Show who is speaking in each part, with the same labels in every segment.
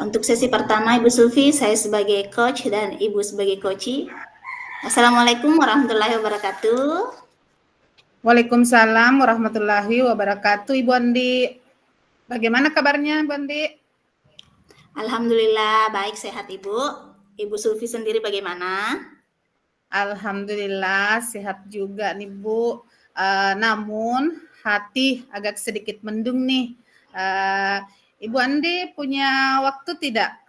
Speaker 1: Untuk sesi pertama Ibu Sulfi, saya sebagai coach dan Ibu sebagai coachee. Assalamualaikum warahmatullahi wabarakatuh.
Speaker 2: Waalaikumsalam warahmatullahi wabarakatuh, Ibu Andi. Bagaimana kabarnya, Ibu Andi?
Speaker 1: Alhamdulillah baik, sehat Ibu. Ibu Sulfi sendiri bagaimana?
Speaker 2: Alhamdulillah sehat juga nih, Bu. Namun hati agak sedikit mendung nih. Ibu Andi punya waktu tidak?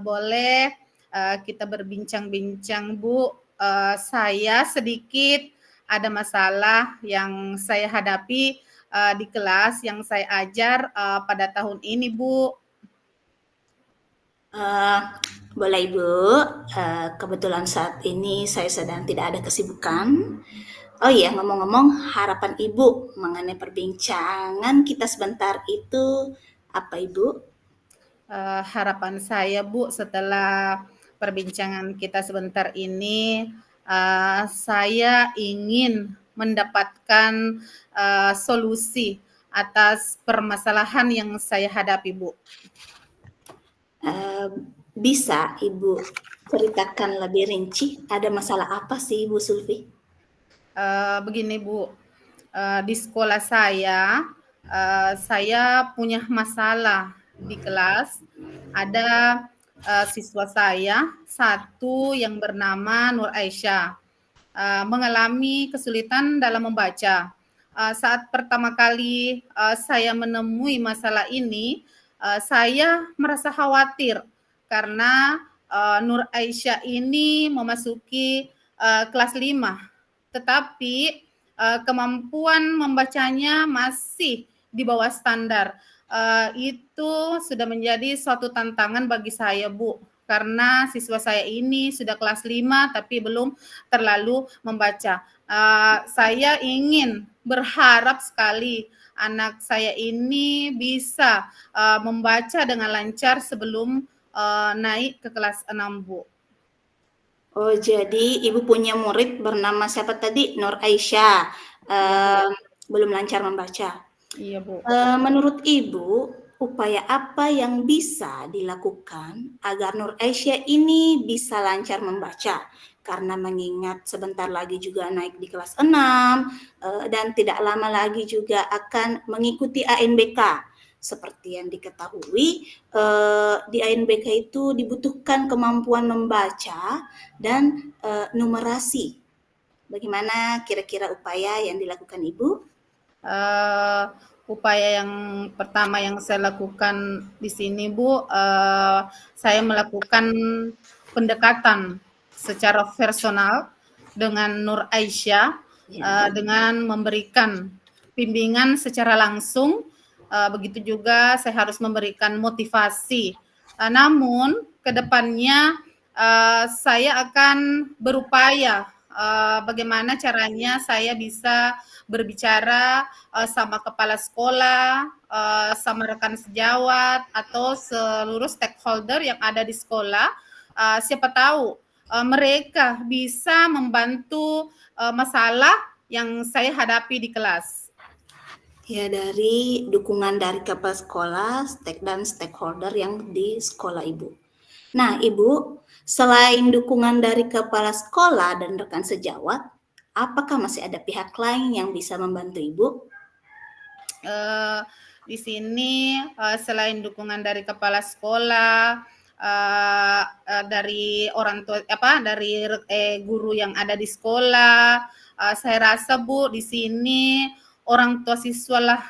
Speaker 2: Boleh kita berbincang-bincang, Bu. Saya sedikit ada masalah yang saya hadapi di kelas yang saya ajar pada tahun ini, Bu.
Speaker 1: Boleh Ibu, kebetulan saat ini saya sedang tidak ada kesibukan. Oh iya, ngomong-ngomong, harapan Ibu mengenai perbincangan kita sebentar itu apa Ibu?
Speaker 2: Harapan saya, Bu, setelah perbincangan kita sebentar ini, saya ingin mendapatkan solusi atas permasalahan yang saya hadapi, Bu.
Speaker 1: Bisa Ibu ceritakan lebih rinci, ada masalah apa sih Ibu Sulfi?
Speaker 2: Begini, Bu, di sekolah saya punya masalah di kelas. Ada siswa saya satu yang bernama Nur Aisyah mengalami kesulitan dalam membaca. Saat pertama kali saya menemui masalah ini, saya merasa khawatir karena Nur Aisyah ini memasuki kelas 5, tetapi kemampuan membacanya masih di bawah standar. Itu sudah menjadi suatu tantangan bagi saya, Bu, karena siswa saya ini sudah kelas 5 tapi belum terlalu membaca. Saya ingin berharap sekali anak saya ini bisa membaca dengan lancar sebelum naik ke kelas 6, Bu.
Speaker 1: Oh, jadi Ibu punya murid bernama siapa tadi? Nur Aisyah. Belum lancar membaca.
Speaker 2: Iya, Bu.
Speaker 1: Menurut Ibu, upaya apa yang bisa dilakukan agar Nur Aisyah ini bisa lancar membaca? Karena mengingat sebentar lagi juga naik di kelas 6 dan tidak lama lagi juga akan mengikuti ANBK. Seperti yang diketahui, di ANBK itu dibutuhkan kemampuan membaca dan numerasi. Bagaimana kira-kira upaya yang dilakukan Ibu?
Speaker 2: Upaya yang pertama yang saya lakukan di sini, Bu, saya melakukan pendekatan secara personal dengan Nur Aisyah dengan memberikan bimbingan secara langsung. Begitu juga saya harus memberikan motivasi. Namun kedepannya saya akan berupaya bagaimana caranya saya bisa berbicara sama kepala sekolah, sama rekan sejawat atau seluruh stakeholder yang ada di sekolah. Siapa tahu mereka bisa membantu masalah yang saya hadapi di kelas.
Speaker 1: Ya, dari dukungan dari kepala sekolah dan stakeholder yang di sekolah Ibu. Nah, Ibu, selain dukungan dari kepala sekolah dan rekan sejawat, apakah masih ada pihak lain yang bisa membantu Ibu?
Speaker 2: Di sini selain dukungan dari kepala sekolah, dari orang tua dari guru yang ada di sekolah, saya rasa, Bu, di sini orang tua siswa lah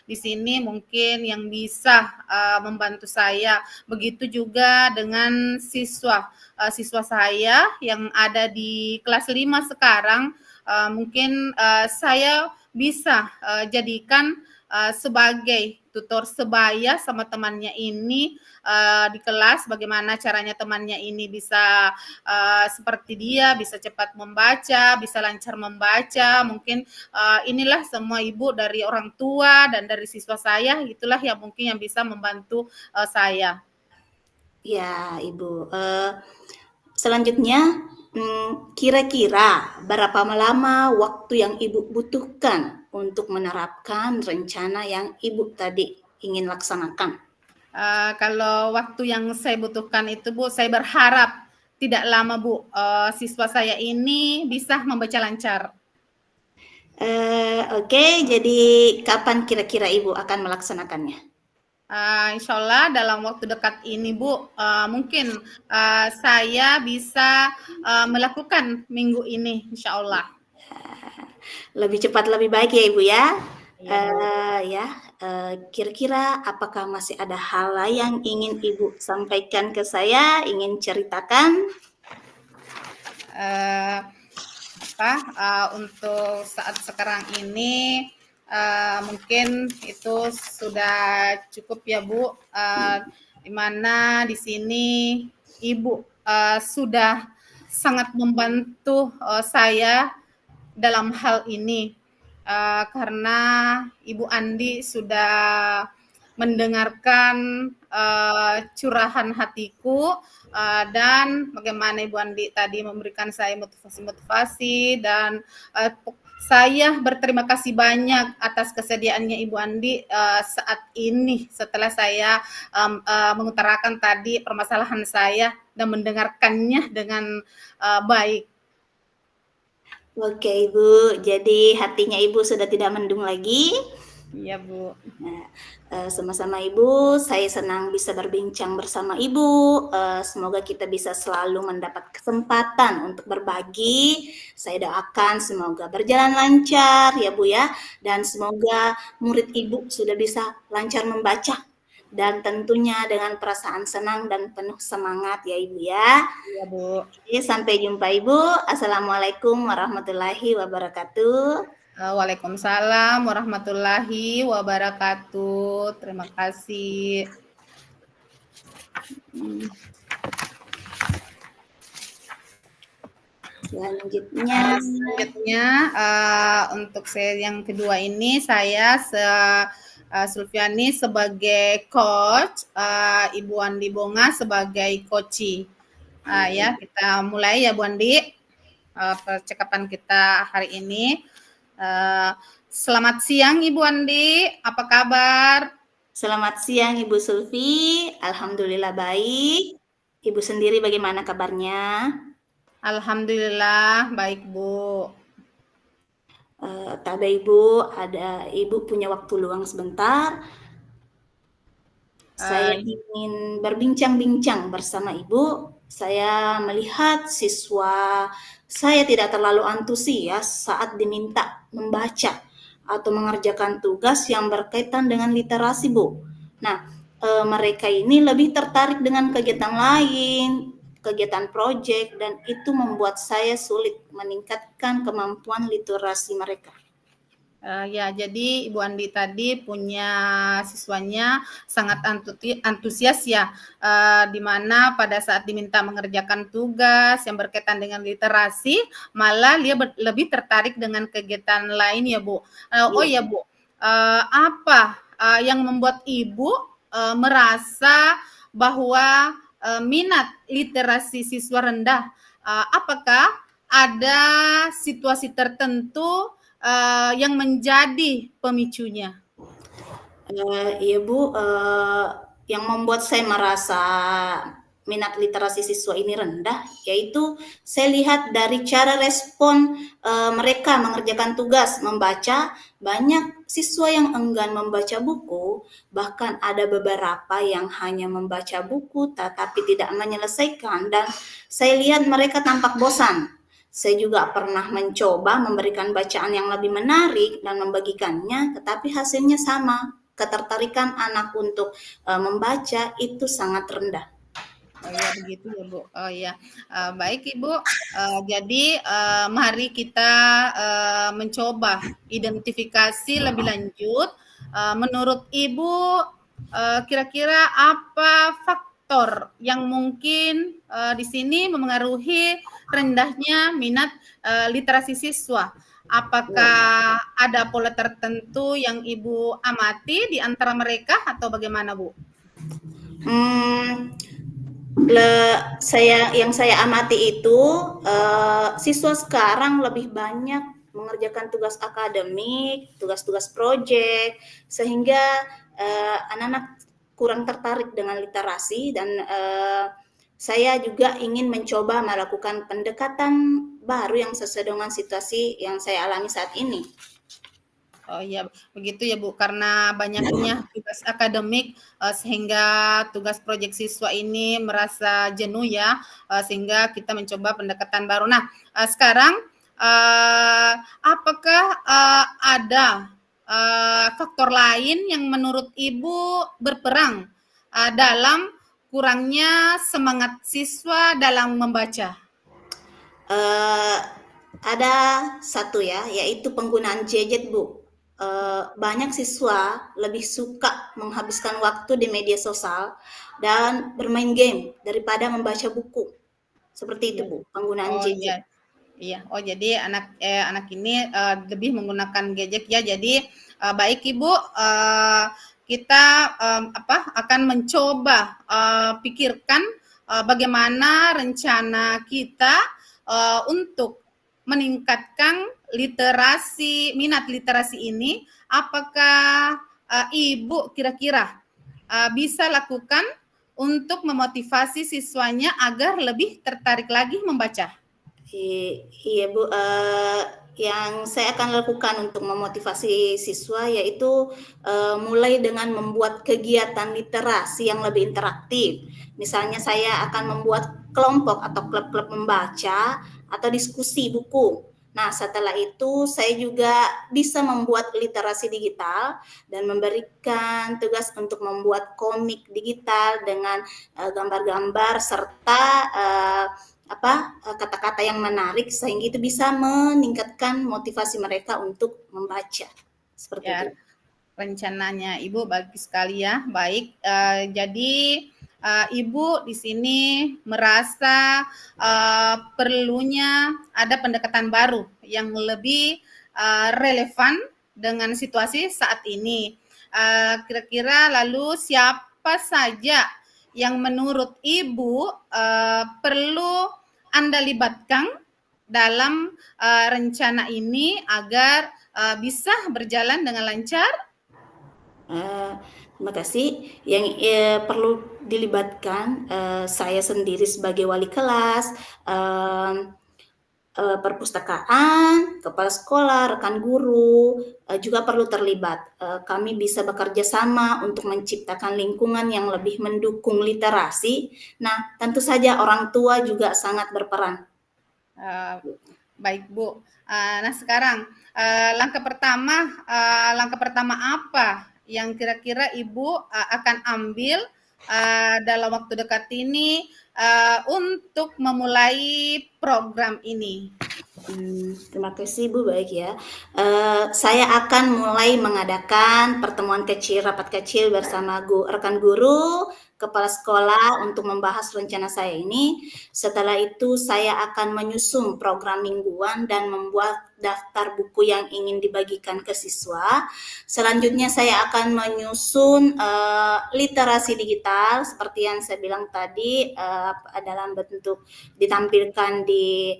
Speaker 2: di sini mungkin yang bisa membantu saya. Begitu juga dengan siswa saya yang ada di kelas 5 sekarang, mungkin saya bisa jadikan sebagai tutor sebaya sama temannya ini di kelas, bagaimana caranya temannya ini bisa seperti dia, bisa cepat membaca, bisa lancar membaca. Mungkin inilah semua ibu dari orang tua dan dari siswa saya, itulah yang mungkin yang bisa membantu saya.
Speaker 1: Ya, Ibu. Selanjutnya, kira-kira berapa lama waktu yang Ibu butuhkan untuk menerapkan rencana yang Ibu tadi ingin laksanakan?
Speaker 2: Kalau waktu yang saya butuhkan itu Bu, saya berharap tidak lama Bu, siswa saya ini bisa membaca lancar.
Speaker 1: Oke, jadi kapan kira-kira Ibu akan melaksanakannya?
Speaker 2: Insya Allah dalam waktu dekat ini Bu, mungkin saya bisa melakukan minggu ini, insya Allah.
Speaker 1: Lebih cepat lebih baik ya Ibu ya.
Speaker 2: Iya Bu.
Speaker 1: Kira-kira apakah masih ada hal lain yang ingin Ibu sampaikan ke saya, ingin ceritakan?
Speaker 2: Untuk saat sekarang ini mungkin itu sudah cukup ya Bu, di mana di sini Ibu sudah sangat membantu saya dalam hal ini, karena Ibu Andi sudah mendengarkan curahan hatiku, dan bagaimana Ibu Andi tadi memberikan saya motivasi-motivasi, dan saya berterima kasih banyak atas kesediaannya Ibu Andi saat ini setelah saya mengutarakan tadi permasalahan saya dan mendengarkannya dengan baik.
Speaker 1: Oke Ibu, jadi hatinya Ibu sudah tidak mendung lagi.
Speaker 2: Iya Bu.
Speaker 1: Nah, sama-sama Ibu, saya senang bisa berbincang bersama Ibu. Semoga kita bisa selalu mendapat kesempatan untuk berbagi. Saya doakan semoga berjalan lancar ya Bu ya, dan semoga murid Ibu sudah bisa lancar membaca dan tentunya dengan perasaan senang dan penuh semangat ya Ibu ya.
Speaker 2: Iya Bu.
Speaker 1: Oke, sampai jumpa Ibu. Assalamualaikum warahmatullahi wabarakatuh.
Speaker 2: Waalaikumsalam warahmatullahi wabarakatuh. Terima kasih.
Speaker 1: Selanjutnya,
Speaker 2: untuk saya yang kedua ini saya Sulfiani sebagai coach, Ibu Andi Bonga sebagai coachi. Ya, kita mulai ya Bu Andi percakapan kita hari ini. Selamat siang Ibu Andi, apa kabar?
Speaker 1: Selamat siang Ibu Sulfi, alhamdulillah baik. Ibu sendiri bagaimana kabarnya?
Speaker 2: Alhamdulillah baik Bu.
Speaker 1: Tada Ibu, ada Ibu punya waktu luang sebentar. Saya ingin berbincang-bincang bersama Ibu. Saya melihat siswa saya tidak terlalu antusias saat diminta membaca atau mengerjakan tugas yang berkaitan dengan literasi, Bu. Nah, mereka ini lebih tertarik dengan kegiatan lain, kegiatan proyek, dan itu membuat saya sulit meningkatkan kemampuan literasi mereka.
Speaker 2: Ya, jadi Ibu Andi tadi punya siswanya sangat antusias ya, di mana pada saat diminta mengerjakan tugas yang berkaitan dengan literasi, malah dia lebih tertarik dengan kegiatan lain ya Bu. Oh ya Bu, apa yang membuat Ibu merasa bahwa minat literasi siswa rendah? Apakah ada situasi tertentu yang menjadi pemicunya?
Speaker 1: Iya Bu, yang membuat saya merasa minat literasi siswa ini rendah, yaitu saya lihat dari cara respon mereka mengerjakan tugas membaca. Banyak siswa yang enggan membaca buku, bahkan ada beberapa yang hanya membaca buku tetapi tidak menyelesaikan, dan saya lihat mereka tampak bosan. Saya juga pernah mencoba memberikan bacaan yang lebih menarik dan membagikannya, tetapi hasilnya sama. Ketertarikan anak untuk membaca itu sangat rendah.
Speaker 2: Oh ya begitu ya Bu. Oh ya, baik Ibu. Jadi mari kita mencoba identifikasi lebih lanjut. Menurut Ibu, kira-kira apa faktor yang mungkin di sini memengaruhi rendahnya minat literasi siswa? Apakah ada pola tertentu yang Ibu amati di antara mereka atau bagaimana Bu?
Speaker 1: Yang saya amati itu siswa sekarang lebih banyak mengerjakan tugas akademik, tugas-tugas proyek, sehingga anak-anak kurang tertarik dengan literasi dan saya juga ingin mencoba melakukan pendekatan baru yang sesuai dengan situasi yang saya alami saat ini.
Speaker 2: Oh iya, begitu ya Bu, karena banyaknya tugas akademik sehingga tugas proyek siswa ini merasa jenuh ya, sehingga kita mencoba pendekatan baru. Nah, sekarang apakah ada faktor lain yang menurut Ibu berperang dalam kurangnya semangat siswa dalam membaca?
Speaker 1: Ada satu ya, yaitu penggunaan gadget, Bu. Banyak siswa lebih suka menghabiskan waktu di media sosial dan bermain game daripada membaca buku. Seperti itu,
Speaker 2: Iya.
Speaker 1: Bu, penggunaan
Speaker 2: Oh iya.
Speaker 1: gadget.
Speaker 2: Iya. Oh jadi anak ini lebih menggunakan gadget ya. Jadi baik Ibu, kita akan mencoba pikirkan bagaimana rencana kita untuk meningkatkan minat literasi ini. Apakah Ibu kira-kira bisa lakukan untuk memotivasi siswanya agar lebih tertarik lagi membaca?
Speaker 1: Iya Bu, yang saya akan lakukan untuk memotivasi siswa yaitu mulai dengan membuat kegiatan literasi yang lebih interaktif. Misalnya saya akan membuat kelompok atau klub-klub membaca atau diskusi buku. Nah, setelah itu saya juga bisa membuat literasi digital dan memberikan tugas untuk membuat komik digital dengan gambar-gambar serta kata-kata yang menarik sehingga itu bisa meningkatkan motivasi mereka untuk membaca. Seperti
Speaker 2: Ya,
Speaker 1: itu.
Speaker 2: rencananya Ibu bagus sekali ya. Baik, jadi Ibu di sini merasa perlunya ada pendekatan baru yang lebih relevan dengan situasi saat ini. Kira-kira lalu siapa saja yang menurut Ibu perlu Anda libatkan dalam rencana ini agar bisa berjalan dengan lancar?
Speaker 1: Terima kasih. Yang perlu dilibatkan saya sendiri sebagai wali kelas, perpustakaan, kepala sekolah, rekan guru juga perlu terlibat. Kami bisa bekerja sama untuk menciptakan lingkungan yang lebih mendukung literasi. Nah, tentu saja orang tua juga sangat berperan.
Speaker 2: Baik Bu. Nah sekarang langkah pertama apa yang kira-kira Ibu akan ambil dalam waktu dekat ini untuk memulai program ini?
Speaker 1: Terima kasih Bu, baik ya. Saya akan mulai mengadakan pertemuan kecil, rapat kecil bersama rekan guru, kepala sekolah untuk membahas rencana saya ini. Setelah itu saya akan menyusun program mingguan dan membuat daftar buku yang ingin dibagikan ke siswa. Selanjutnya saya akan menyusun literasi digital seperti yang saya bilang tadi dalam bentuk ditampilkan di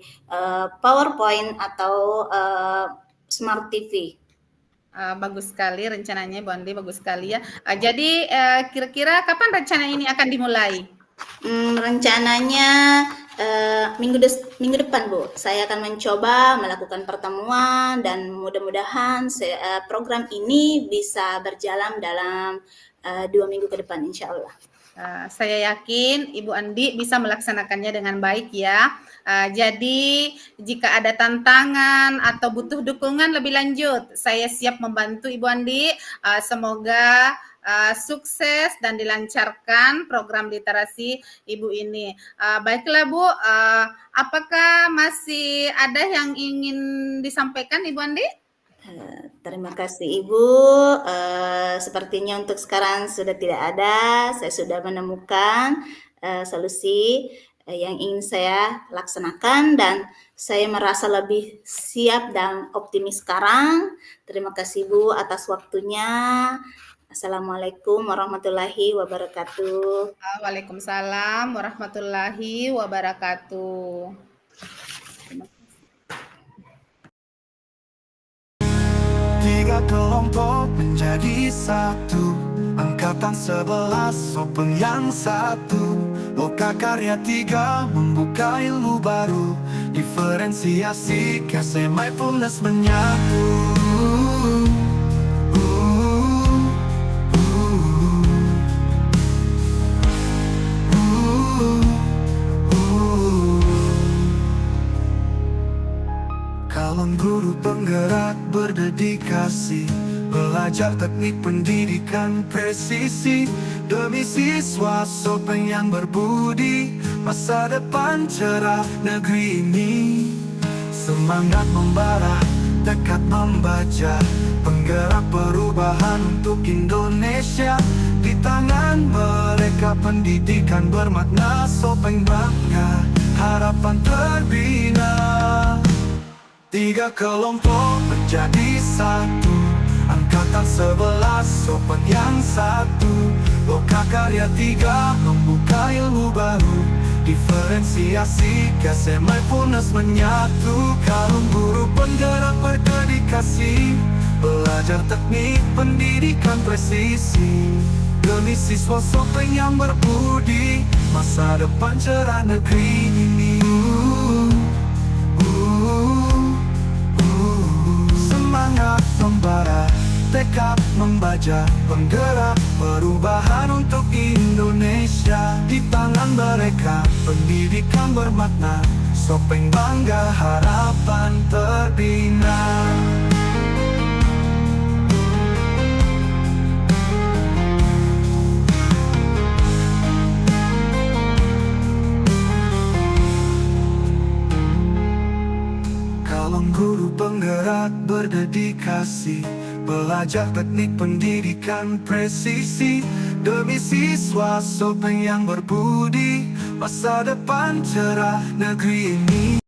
Speaker 1: PowerPoint atau Smart TV.
Speaker 2: Bagus sekali rencananya Bu Andi, bagus sekali ya. Jadi kira-kira kapan rencana ini akan dimulai?
Speaker 1: Rencananya minggu depan Bu, saya akan mencoba melakukan pertemuan dan mudah-mudahan program ini bisa berjalan dalam 2 minggu ke depan insya Allah.
Speaker 2: Saya yakin Ibu Andi bisa melaksanakannya dengan baik ya. Jadi jika ada tantangan atau butuh dukungan lebih lanjut, saya siap membantu Ibu Andi. Semoga sukses dan dilancarkan program literasi Ibu ini. Baiklah Bu, apakah masih ada yang ingin disampaikan Ibu Andi?
Speaker 1: Terima kasih Ibu. Sepertinya untuk sekarang sudah tidak ada. Saya sudah menemukan solusi yang ingin saya laksanakan dan saya merasa lebih siap dan optimis sekarang. Terima kasih Bu atas waktunya. Assalamualaikum warahmatullahi wabarakatuh.
Speaker 2: Waalaikumsalam warahmatullahi wabarakatuh.
Speaker 3: Tiga kelompok menjadi satu, Angkatan 11 Sopeng yang satu, Loka Karya 3 membuka ilmu baru, diferensiasi kasih mindfulness menyatu. Calon guru penggerak berdedikasi, belajar teknik pendidikan presisi, demi siswa Sopeng yang berbudi, masa depan cerah negeri ini. Semangat membara, tekad membaca, penggerak perubahan untuk Indonesia. Di tangan mereka pendidikan bermakna, Sopeng bangga, harapan terbina. 3 kelompok menjadi satu, Angkatan 11 Sopeng yang satu, Loka Karya 3 membuka ilmu baru, diferensiasi kasih mindfulness menyatu. Calon guru penggerak berdedikasi, belajar teknik pendidikan presisi, demi siswa Sopeng yang berbudi, masa depan cerah negeri ini. Semangat membara, tekad membaca, penggerak perubahan untuk Indonesia. Di tangan mereka pendidikan bermakna, Sopeng bangga, harapan terbina. Calon guru penggerak berdedikasi, belajar teknik pendidikan presisi, demi siswa Sopeng yang berbudi, masa depan cerah negeri ini.